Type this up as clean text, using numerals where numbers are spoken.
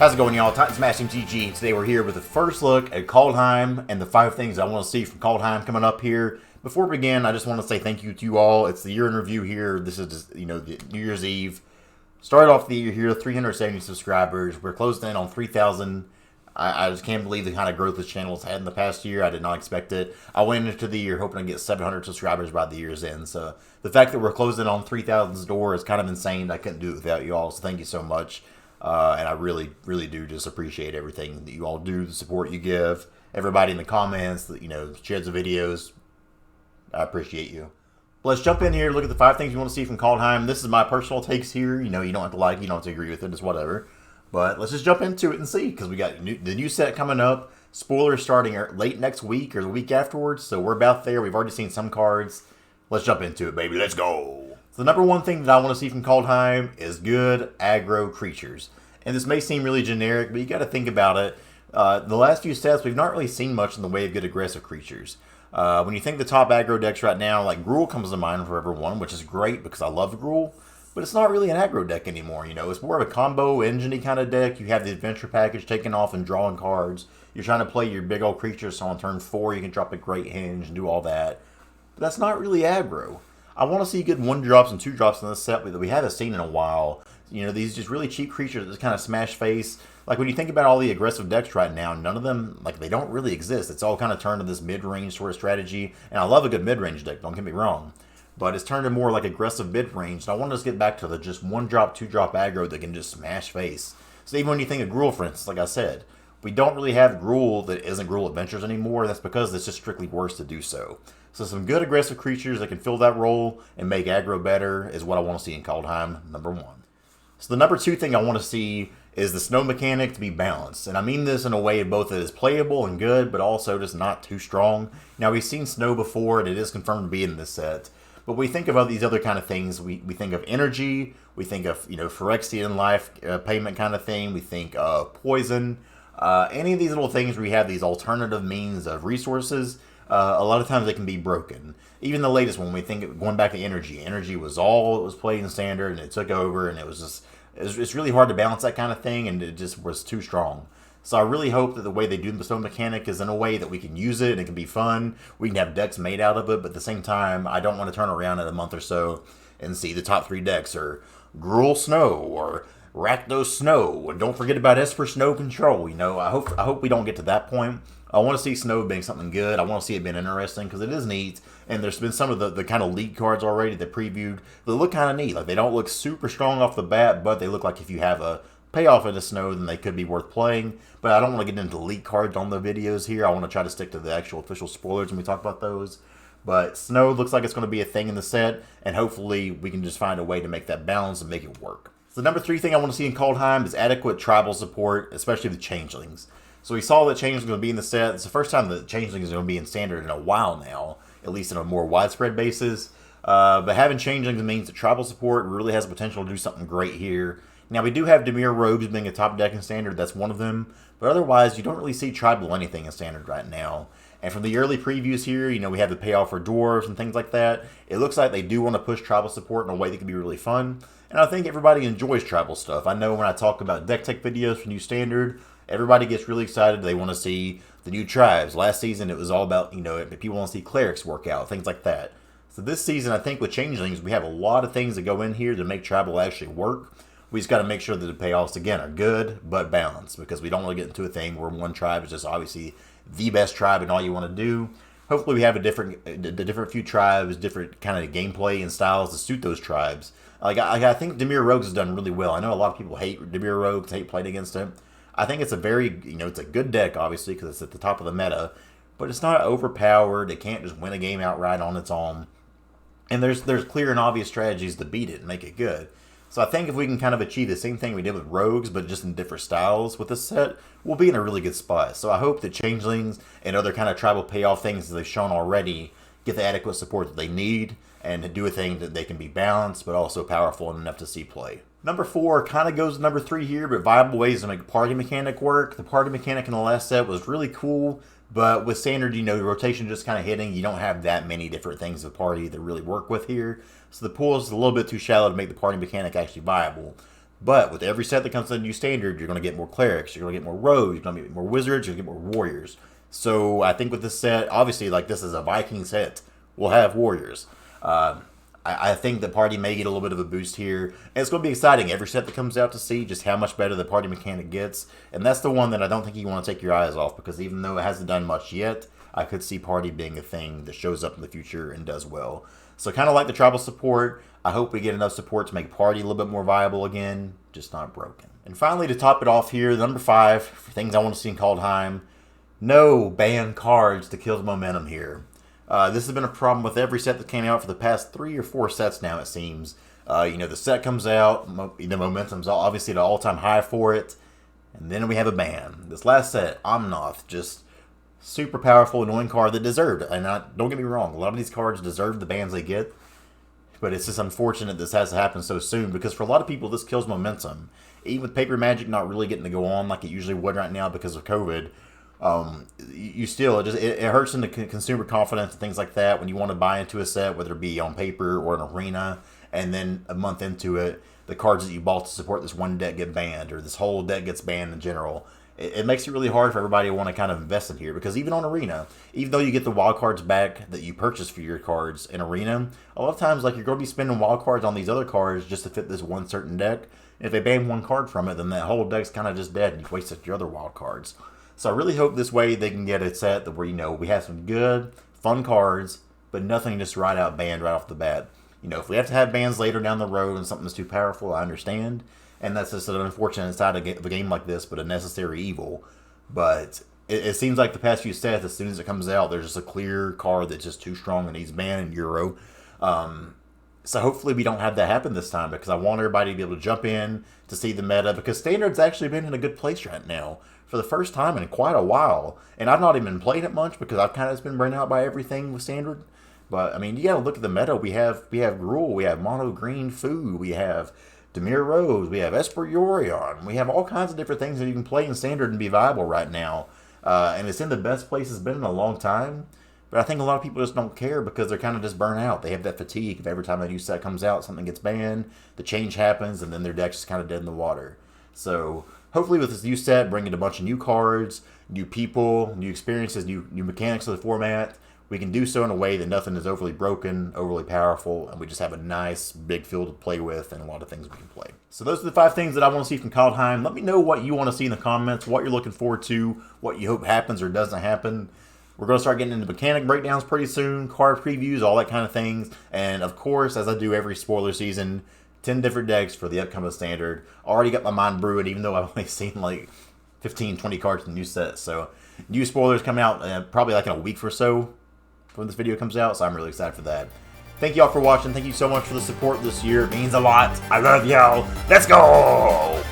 How's it going, y'all? Titan Smash MTG. Today we're here with the first look at Kaldheim and the 5 things I want to see from Kaldheim coming up here. Before we begin, I just want to say thank you to you all. It's the year in review here. This is just, the New Year's Eve. Started off the year here, 370 subscribers. We're closed in on 3,000. I just can't believe the kind of growth this channel has had in the past year. I did not expect it. I went into the year hoping to get 700 subscribers by the year's end. So the fact that we're closing on 3,000's door is kind of insane. I couldn't do it without you all. So thank you so much. And I really, really do just appreciate everything that you all do, the support you give, everybody in the comments, that shares the videos. I appreciate you. Let's jump in here, look at the 5 things you want to see from Kaldheim. This is my personal takes here. You don't have to like, you don't have to agree with it, just whatever. But let's just jump into it and see, because we got the new set coming up. Spoilers starting late next week or the week afterwards, so we're about there. We've already seen some cards. Let's jump into it, baby. Let's go. So the number one thing that I want to see from Kaldheim is good aggro creatures. And this may seem really generic, but you got to think about it. The last few sets, we've not really seen much in the way of good aggressive creatures. When you think the top aggro decks right now, like Gruul comes to mind for everyone, which is great because I love Gruul. But it's not really an aggro deck anymore, It's more of a combo engine-y kind of deck. You have the adventure package taking off and drawing cards. You're trying to play your big old creatures, so on turn 4 you can drop a Great Hinge and do all that. But that's not really aggro. I want to see good 1-drops and 2-drops in this set that we haven't seen in a while. These just really cheap creatures that just kind of smash face. Like when you think about all the aggressive decks right now, none of them, they don't really exist. It's all kind of turned to this mid-range sort of strategy. And I love a good mid-range deck, don't get me wrong. But it's turned to more like aggressive mid-range. And I want to just get back to the just 1-drop, 2-drop aggro that can just smash face. So even when you think of Gruul, for instance, like I said, we don't really have Gruul that isn't Gruul Adventures anymore. That's because it's just strictly worse to do so. So some good aggressive creatures that can fill that role and make aggro better is what I want to see in Kaldheim, number 1. So the number 2 thing I want to see is the snow mechanic to be balanced. And I mean this in a way both that is playable and good, but also just not too strong. Now we've seen snow before, and it is confirmed to be in this set. But we think about these other kind of things. We think of energy. We think of, Phyrexian life payment kind of thing. We think of poison. Any of these little things where you have these alternative means of resources, a lot of times they can be broken. Even the latest one, we think of going back to energy. Energy was all that was played in standard, and it took over, and it's really hard to balance that kind of thing, and it just was too strong. So I really hope that the way they do the stone mechanic is in a way that we can use it and it can be fun. We can have decks made out of it, but at the same time, I don't want to turn around in a month or so and see the top 3 decks are Gruul Snow or Rakdos Snow. And don't forget about Esper Snow Control. I hope we don't get to that point. I want to see Snow being something good. I want to see it being interesting because it is neat. And there's been some of the kind of leaked cards already that previewed that look kind of neat. Like they don't look super strong off the bat, but they look like if you have a payoff in the Snow, then they could be worth playing. But I don't want to get into leak cards on the videos here. I want to try to stick to the actual official spoilers when we talk about those. But Snow looks like it's going to be a thing in the set, and hopefully we can just find a way to make that balance and make it work. So the number 3 thing I want to see in Kaldheim is adequate tribal support, especially the Changelings. So we saw that Changelings are going to be in the set. It's the first time that Changelings are going to be in standard in a while now, at least on a more widespread basis. But having Changelings means that tribal support really has the potential to do something great here. Now, we do have Dimir Rogues being a top deck in standard. That's one of them. But otherwise, you don't really see tribal anything in standard right now. And from the early previews here, we have the payoff for dwarves and things like that. It looks like they do want to push tribal support in a way that can be really fun. And I think everybody enjoys tribal stuff. I know when I talk about deck tech videos for new standard, everybody gets really excited. They want to see the new tribes. Last season, it was all about, people want to see clerics work out, things like that. So this season, I think with Changelings, we have a lot of things that go in here to make tribal actually work. We just got to make sure that the payoffs, again, are good, but balanced, because we don't want to get into a thing where one tribe is just obviously the best tribe and all you want to do. Hopefully we have a different few tribes, different kind of gameplay and styles to suit those tribes. I think Dimir Rogues has done really well. I know a lot of people hate Dimir Rogues, hate playing against him. I think it's a very, it's a good deck, obviously, because it's at the top of the meta, but it's not overpowered. It can't just win a game outright on its own. And there's clear and obvious strategies to beat it and make it good. So I think if we can kind of achieve the same thing we did with Rogues, but just in different styles with this set, we'll be in a really good spot. So I hope that Changelings and other kind of tribal payoff things that they've shown already get the adequate support that they need and to do a thing that they can be balanced, but also powerful and enough to see play. Number 4 kind of goes to number 3 here, but viable ways to make the party mechanic work. The party mechanic in the last set was really cool, but with standard, the rotation just kind of hitting, you don't have that many different things of party that really work with here. So the pool is a little bit too shallow to make the party mechanic actually viable. But with every set that comes to the new standard, you're going to get more clerics, you're going to get more rogues, you're going to get more wizards, you're going to get more warriors. So I think with this set, obviously, like, this is a Viking set, we'll have warriors. I think the party may get a little bit of a boost here. And it's going to be exciting every set that comes out to see just how much better the party mechanic gets. And that's the one that I don't think you want to take your eyes off, because even though it hasn't done much yet, I could see party being a thing that shows up in the future and does well. So kind of like the tribal support, I hope we get enough support to make party a little bit more viable again, just not broken. And finally, to top it off here, number 5, for things I want to see in Kaldheim, no ban cards to kill the momentum here. This has been a problem with every set that came out for the past 3 or 4 sets now, it seems. The set comes out, the momentum's obviously at an all-time high for it, and then we have a ban. This last set, Omnoth, just super powerful, annoying card that deserved it. And don't get me wrong, a lot of these cards deserve the bans they get, but it's just unfortunate this has to happen so soon, because for a lot of people, this kills momentum. Even with Paper Magic not really getting to go on like it usually would right now because of COVID, you still, it hurts into consumer confidence and things like that when you want to buy into a set, whether it be on paper or an arena, and then a month into it, the cards that you bought to support this one deck get banned, or this whole deck gets banned in general. It makes it really hard for everybody to want to kind of invest in here, because even on Arena, even though you get the wild cards back that you purchase for your cards in Arena, a lot of times, like, you're going to be spending wild cards on these other cards just to fit this one certain deck. And if they ban one card from it, then that whole deck's kind of just dead, and you've wasted your other wild cards. So I really hope this way they can get a set that where, we have some good, fun cards, but nothing just right out banned right off the bat. If we have to have bans later down the road and something's too powerful, I understand. And that's just an unfortunate side of a game like this, but a necessary evil. But it seems like the past few sets, as soon as it comes out, there's just a clear card that's just too strong and needs banned in Euro. So hopefully we don't have that happen this time, because I want everybody to be able to jump in to see the meta, because Standard's actually been in a good place right now for the first time in quite a while. And I've not even played it much because I've kind of been burnt out by everything with Standard. But, I mean, you got to look at the meta. We have Gruul, we have Mono Green Food, we have Demir Rose, we have Esper Yorion. We have all kinds of different things that you can play in Standard and be viable right now. And it's in the best place it's been in a long time. But I think a lot of people just don't care because they're kind of just burnt out. They have that fatigue of every time a new set comes out, something gets banned, the change happens, and then their deck's just kind of dead in the water. So hopefully with this new set, bringing a bunch of new cards, new people, new experiences, new mechanics of the format, we can do so in a way that nothing is overly broken, overly powerful, and we just have a nice big field to play with and a lot of things we can play. So those are the 5 things that I want to see from Kaldheim. Let me know what you want to see in the comments, what you're looking forward to, what you hope happens or doesn't happen. We're going to start getting into mechanic breakdowns pretty soon, card previews, all that kind of things. And of course, as I do every spoiler season, 10 different decks for the upcoming Standard. Already got my mind brewing, even though I've only seen like 15, 20 cards in the new set. So new spoilers come out probably like in a week or so when this video comes out. So I'm really excited for that. Thank y'all for watching. Thank you so much for the support this year. It means a lot. I love y'all. Let's go!